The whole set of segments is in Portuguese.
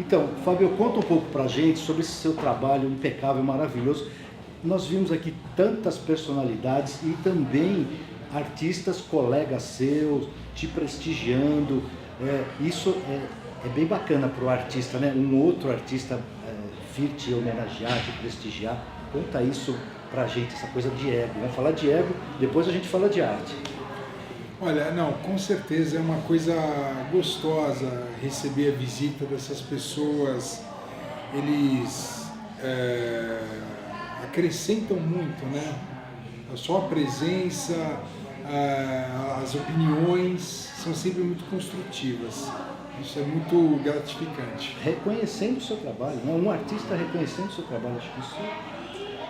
Então, Fábio, conta um pouco pra gente sobre esse seu trabalho impecável, maravilhoso. Nós vimos aqui tantas personalidades e também artistas, colegas seus, te prestigiando. Isso é bem bacana para o artista, né? Um outro artista vir te homenagear, te prestigiar. Conta isso pra gente, essa coisa de ego. Vamos falar de ego, depois a gente fala de arte. Olha, não, com certeza é uma coisa gostosa receber a visita dessas pessoas. Eles acrescentam muito, né? Só a presença, as opiniões são sempre muito construtivas. Isso é muito gratificante. Reconhecendo o seu trabalho, né? Um artista reconhecendo o seu trabalho, acho que isso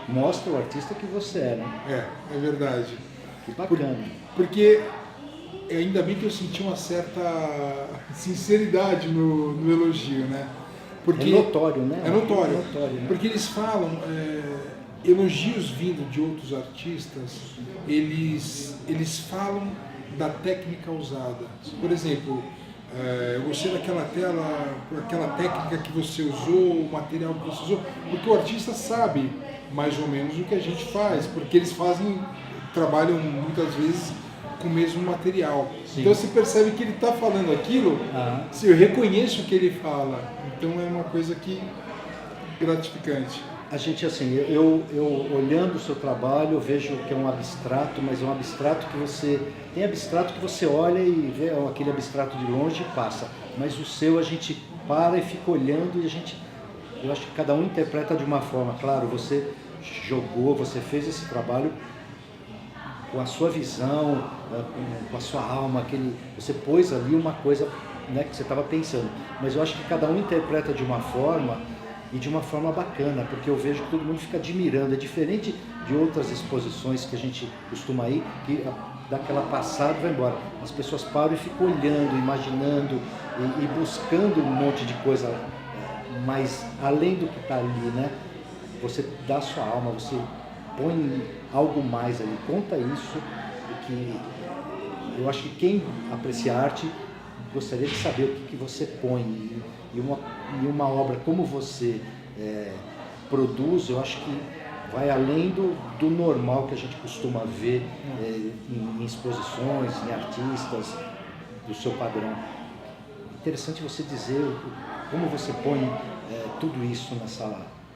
mostra o artista que você é, né? É verdade. Que bacana. Porque ainda bem que eu senti uma certa sinceridade no elogio, né? Porque é notório, né? É notório. Né? Porque eles falam, elogios vindo de outros artistas, eles falam da técnica usada. Por exemplo, eu gostei daquela tela, aquela técnica que você usou, o material que você usou, porque o artista sabe mais ou menos o que a gente faz, porque eles trabalham muitas vezes com o mesmo material. Sim. Então você percebe que ele está falando aquilo, se eu reconheço o que ele fala. Então é uma coisa que gratificante. A gente, assim, eu olhando o seu trabalho, eu vejo que é um abstrato, mas é um abstrato que você... Tem abstrato que você olha e vê aquele abstrato de longe e passa. Mas o seu a gente para e fica olhando e a gente... Eu acho que cada um interpreta de uma forma. Claro, você jogou, você fez esse trabalho com a sua visão, com a sua alma, você pôs ali uma coisa, né, que você estava pensando. Mas eu acho que cada um interpreta de uma forma e de uma forma bacana, porque eu vejo que todo mundo fica admirando. É diferente de outras exposições que a gente costuma ir, que dá aquela passada e vai embora. As pessoas param e ficam olhando, imaginando e buscando um monte de coisa, mas além do que está ali, né? Você dá a sua alma, você põe algo mais ali, conta isso, que eu acho que quem aprecia arte gostaria de saber o que você põe, e uma obra como você produz, eu acho que vai além do normal que a gente costuma ver em exposições, em artistas, do seu padrão. Interessante você dizer como você põe tudo isso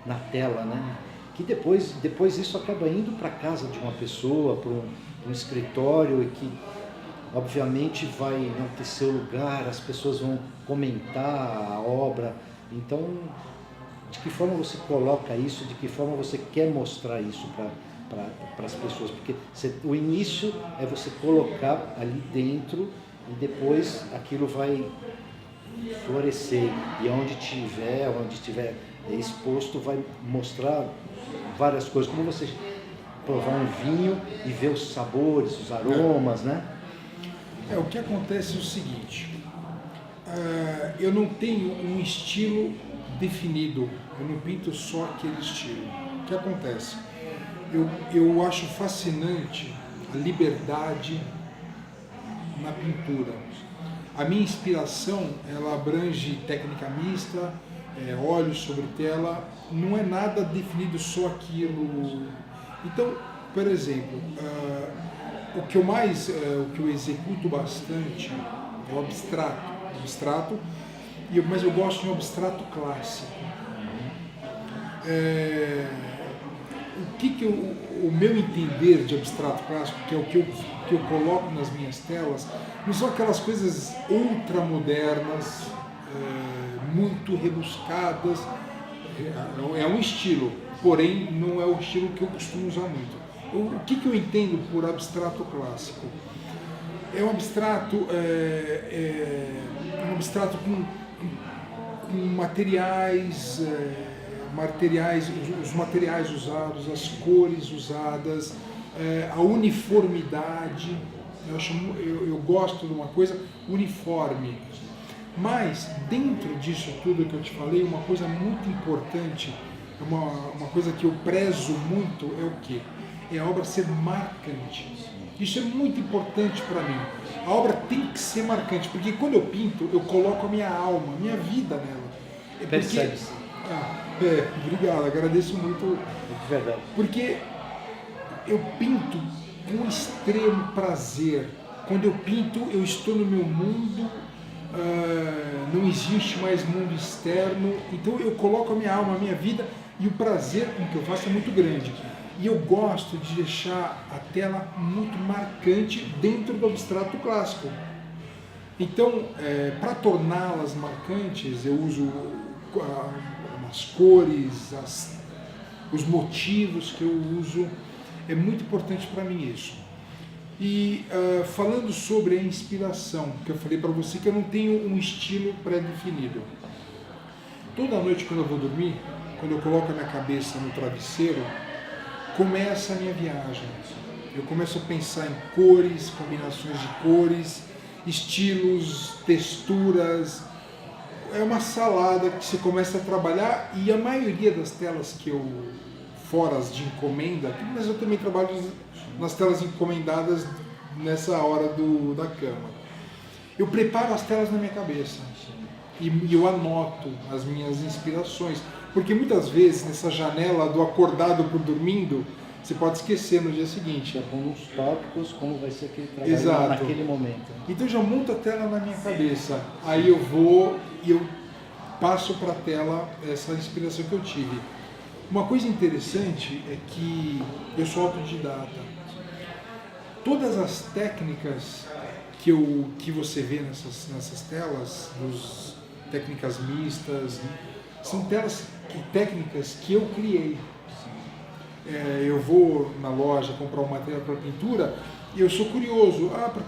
na tela, né? Que depois isso acaba indo para a casa de uma pessoa, para um escritório, e que obviamente vai não ter seu lugar, as pessoas vão comentar a obra. Então, de que forma você coloca isso, de que forma você quer mostrar isso para as pessoas? Porque o início é você colocar ali dentro e depois aquilo vai florescer, e onde tiver exposto vai mostrar várias coisas, como você provar um vinho e ver os sabores, os aromas, né? O que acontece é o seguinte, eu não tenho um estilo definido, eu não pinto só aquele estilo. O que acontece? Eu acho fascinante a liberdade na pintura. A minha inspiração, ela abrange técnica mista, óleo sobre tela, não é nada definido só aquilo. Então, por exemplo, o que eu executo bastante é o abstrato, mas eu gosto de um abstrato clássico. O meu entender de abstrato clássico, que é o que eu coloco nas minhas telas, não são aquelas coisas ultramodernas, muito rebuscadas. É um estilo, porém não é o estilo que eu costumo usar muito. O que eu entendo por abstrato clássico? É um abstrato, com materiais, os materiais usados, as cores usadas, a uniformidade. Eu gosto de uma coisa uniforme. Mas, dentro disso tudo que eu te falei, uma coisa muito importante, uma coisa que eu prezo muito é o quê? É a obra ser marcante. Isso é muito importante para mim. A obra tem que ser marcante, porque quando eu pinto, eu coloco a minha alma, a minha vida nela. Percebe-se. Obrigado, agradeço muito. De verdade. Porque eu pinto com extremo prazer. Quando eu pinto, eu estou no meu mundo, não existe mais mundo externo. Então eu coloco a minha alma, a minha vida, e o prazer com que eu faço é muito grande. E eu gosto de deixar a tela muito marcante dentro do abstrato clássico. Então, para torná-las marcantes, eu uso as cores, os motivos que eu uso. É muito importante para mim isso. E falando sobre a inspiração, que eu falei para você que eu não tenho um estilo pré-definido. Toda noite quando eu vou dormir, quando eu coloco a minha cabeça no travesseiro, começa a minha viagem. Eu começo a pensar em cores, combinações de cores, estilos, texturas. É uma salada que você começa a trabalhar, e a maioria das telas que eu, fora as de encomenda, mas eu também trabalho nas telas encomendadas nessa hora da cama. Eu preparo as telas na minha cabeça e eu anoto as minhas inspirações, porque muitas vezes nessa janela do acordado por dormindo, você pode esquecer no dia seguinte. Já com uns tópicos, como vai ser aquele trabalho Exato. naquele momento. Então eu já monto a tela na minha cabeça, aí eu vou e eu passo para a tela essa inspiração que eu tive. Uma coisa interessante é que eu sou autodidata. Todas as técnicas que você vê nessas telas, técnicas mistas, são técnicas que eu criei. Eu vou na loja comprar um material para pintura e eu sou curioso. Para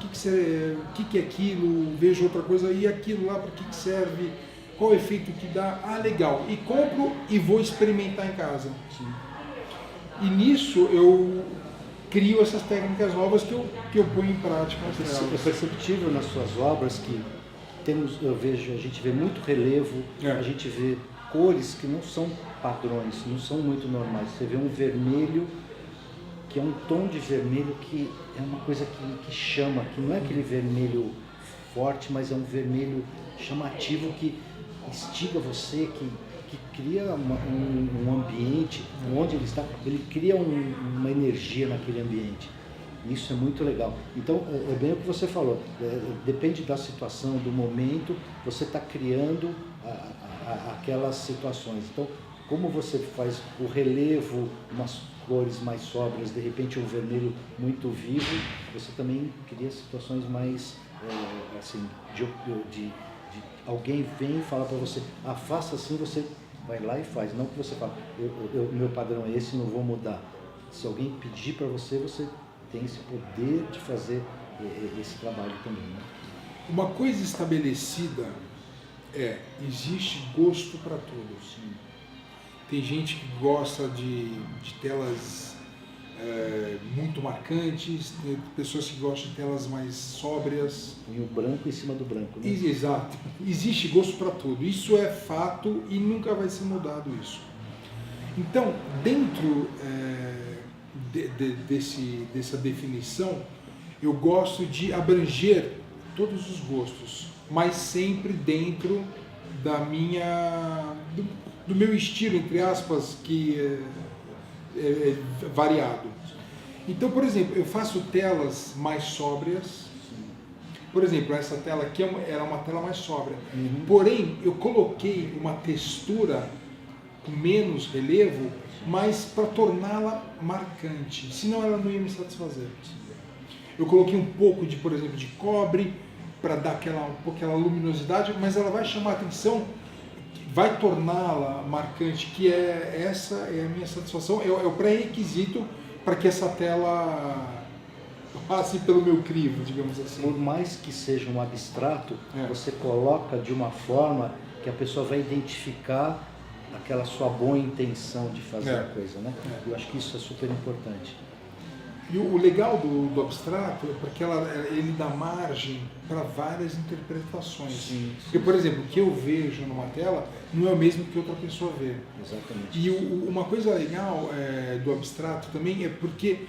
que é aquilo? Vejo outra coisa, e aquilo lá para que serve? Qual o efeito que dá? Legal. E compro e vou experimentar em casa. Sim. E nisso eu crio essas técnicas novas que eu ponho em prática. É perceptível nas suas obras que a gente vê muito relevo, a gente vê cores que não são padrões, não são muito normais. Você vê um vermelho, que é um tom de vermelho que é uma coisa que chama, que não é aquele vermelho forte, mas é um vermelho chamativo que instiga você, que cria um ambiente onde ele está, ele cria uma energia naquele ambiente. Isso é muito legal. Então, é bem o que você falou, depende da situação, do momento, você está criando aquelas situações. Então, como você faz o relevo, umas cores mais sóbrias, de repente um vermelho muito vivo, você também cria situações mais, assim, de alguém vem e fala para você, faça assim, você vai lá e faz. Não que você fala, meu padrão é esse, não vou mudar. Se alguém pedir para você, você tem esse poder de fazer esse trabalho também, né? Uma coisa estabelecida existe gosto para tudo. Sim. Tem gente que gosta de telas muito marcantes, tem pessoas que gostam de telas mais sóbrias. E o branco em cima do branco, né? Exato. Existe gosto para tudo. Isso é fato e nunca vai ser mudado isso. Então, dentro dessa definição, eu gosto de abranger todos os gostos, mas sempre dentro do meu estilo, entre aspas, que é variado. Então, por exemplo, eu faço telas mais sóbrias. Por exemplo, essa tela aqui era uma tela mais sóbria. Uhum. Porém, eu coloquei uma textura com menos relevo, mas para torná-la marcante, senão ela não ia me satisfazer. Eu coloquei um pouco por exemplo, de cobre para dar aquela luminosidade, mas ela vai chamar a atenção, vai torná-la marcante, que essa é a minha satisfação, é o pré-requisito para que essa tela passe pelo meu crivo, digamos assim. Por mais que seja um abstrato, você coloca de uma forma que a pessoa vai identificar aquela sua boa intenção de fazer a coisa, né? Eu acho que isso é super importante. E o legal do abstrato é porque ele dá margem para várias interpretações. Sim. Porque, por exemplo, o que eu vejo numa tela não é o mesmo que outra pessoa vê. Exatamente. E uma coisa legal do abstrato também é porque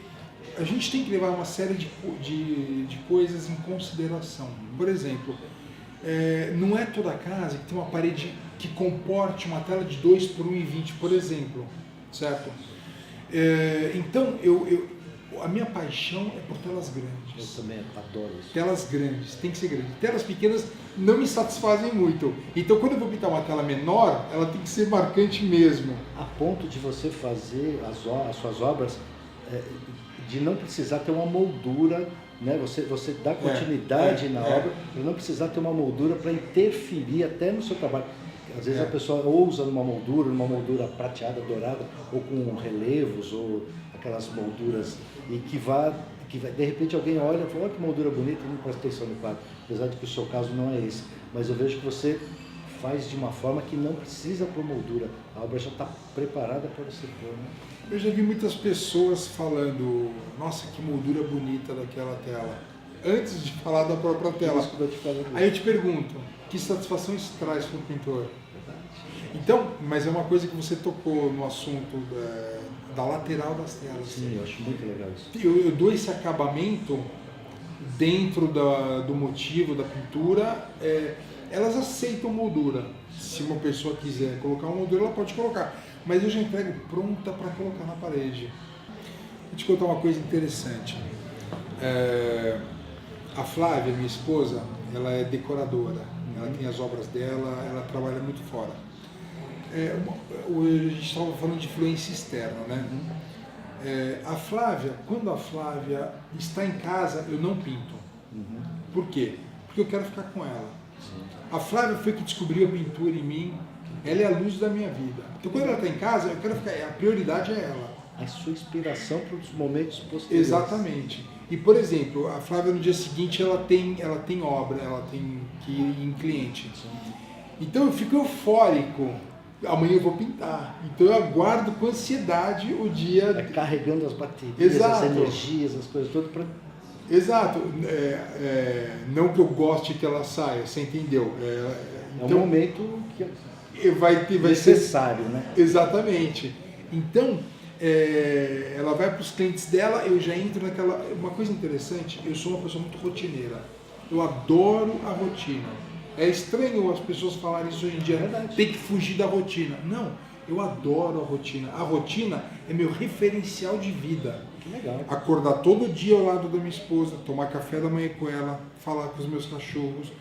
a gente tem que levar uma série de coisas em consideração. Por exemplo, não é toda casa que tem uma parede que comporte uma tela de 2 por 1,20, por exemplo, certo? Então, a minha paixão é por telas grandes. Eu também adoro isso. Telas grandes, tem que ser grande. Telas pequenas não me satisfazem muito. Então, quando eu vou pintar uma tela menor, ela tem que ser marcante mesmo. A ponto de você fazer as suas obras, de não precisar ter uma moldura, né? Você dá continuidade na obra, para não precisar ter uma moldura para interferir até no seu trabalho. Às vezes a pessoa ousa numa moldura prateada, dourada, ou com relevos, ou aquelas molduras, e que vai, de repente alguém olha e fala, olha que moldura bonita, não presta atenção no quadro. Apesar de que o seu caso não é esse. Mas eu vejo que você faz de uma forma que não precisa pôr moldura. A obra já está preparada para você pôr, né? Eu já vi muitas pessoas falando, nossa, que moldura bonita daquela tela, antes de falar da própria tela. Aí eu te pergunto, que satisfação isso traz para o pintor? Então, mas é uma coisa que você tocou no assunto da lateral das telas. Sim, eu acho muito legal isso. Eu dou esse acabamento dentro do motivo da pintura, elas aceitam moldura. Se uma pessoa quiser colocar uma moldura, ela pode colocar. Mas eu já entrego pronta para colocar na parede. Vou te contar uma coisa interessante. A Flávia, minha esposa, ela é decoradora. Ela tem as obras dela, ela trabalha muito fora. A gente estava falando de influência externa, né? Quando a Flávia está em casa, eu não pinto. Por quê? Porque eu quero ficar com ela. A Flávia foi que descobriu a pintura em mim, ela é a luz da minha vida. Então quando ela está em casa, eu quero ficar, a prioridade é ela. A sua inspiração para os momentos posteriores. Exatamente. E, por exemplo, a Flávia no dia seguinte ela tem obra, ela tem que ir em cliente. Então eu fico eufórico. Amanhã eu vou pintar. Então eu aguardo com ansiedade o dia. Carregando as baterias, Exato. as energias, as coisas todas para. Exato. Não que eu goste que ela saia, você entendeu? Então, um momento que vai necessário, ser... né? Exatamente. Então, ela vai para os clientes dela, eu já entro naquela... Uma coisa interessante, eu sou uma pessoa muito rotineira. Eu adoro a rotina. É estranho as pessoas falarem isso hoje em dia, tem que fugir da rotina. Não, eu adoro a rotina. A rotina é meu referencial de vida. Que legal. Acordar todo dia ao lado da minha esposa, tomar café da manhã com ela, falar com os meus cachorros.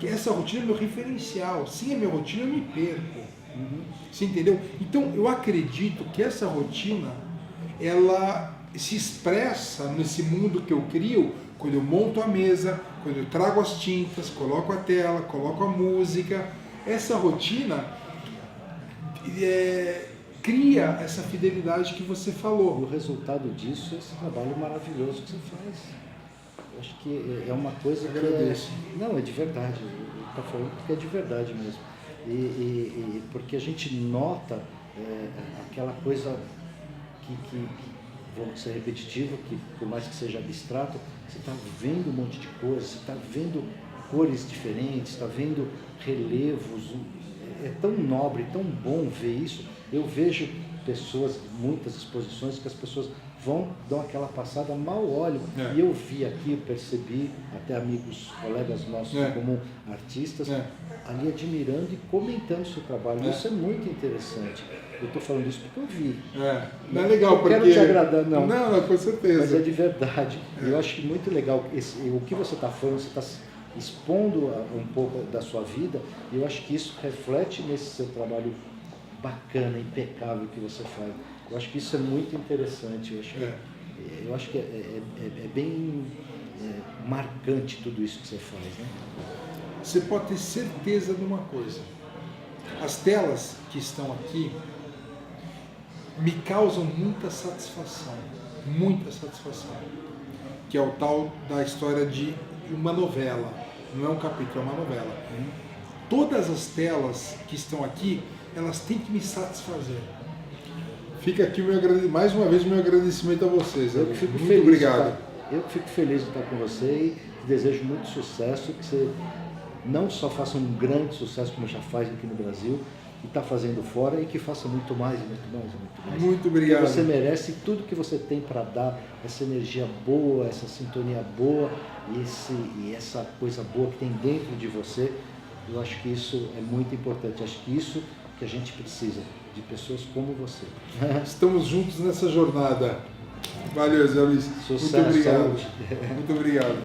Essa rotina é meu referencial. Sem a minha rotina eu me perco. Você entendeu? Então eu acredito que essa rotina, ela se expressa nesse mundo que eu crio quando eu monto a mesa, quando eu trago as tintas, coloco a tela, coloco a música. Essa rotina cria essa fidelidade que você falou. E o resultado disso é esse trabalho maravilhoso que você faz. Eu acho que é uma coisa que não, é de verdade. Está falando porque é de verdade mesmo. E porque a gente nota aquela coisa que vou ser repetitivo, que por mais que seja abstrato, você está vendo um monte de coisas, você está vendo cores diferentes, está vendo relevos. É tão nobre, tão bom ver isso. Eu vejo pessoas, muitas exposições que as pessoas vão, dão aquela passada, mal olham. E eu vi aqui, eu percebi, até amigos, colegas nossos como artistas, ali admirando e comentando o seu trabalho. Isso é muito interessante. Eu estou falando isso porque eu vi. Não é legal porque... Eu quero te agradar, não. Não, com certeza. Mas é de verdade. Eu acho muito legal o que você está falando, você está expondo um pouco da sua vida, e eu acho que isso reflete nesse seu trabalho bacana, impecável que você faz. Eu acho que isso é muito interessante. Eu acho que é bem marcante tudo isso que você faz, né? Você pode ter certeza de uma coisa. As telas que estão aqui me causam muita satisfação, que é o tal da história de uma novela, não é um capítulo, é uma novela. Todas as telas que estão aqui, elas têm que me satisfazer. Fica aqui mais uma vez o meu agradecimento a vocês. Eu fico muito feliz obrigado. Eu fico feliz de estar com você e desejo muito sucesso, que você não só faça um grande sucesso como já faz aqui no Brasil, e está fazendo fora, e que faça muito mais, muito mais, muito mais. Muito obrigado. Porque você merece tudo que você tem para dar, essa energia boa, essa sintonia boa, e essa coisa boa que tem dentro de você. Eu acho que isso é muito importante, acho que isso que a gente precisa, de pessoas como você. Estamos juntos nessa jornada. Valeu, Zé Luiz. Sucesso, Muito obrigado. saúde. Muito obrigado.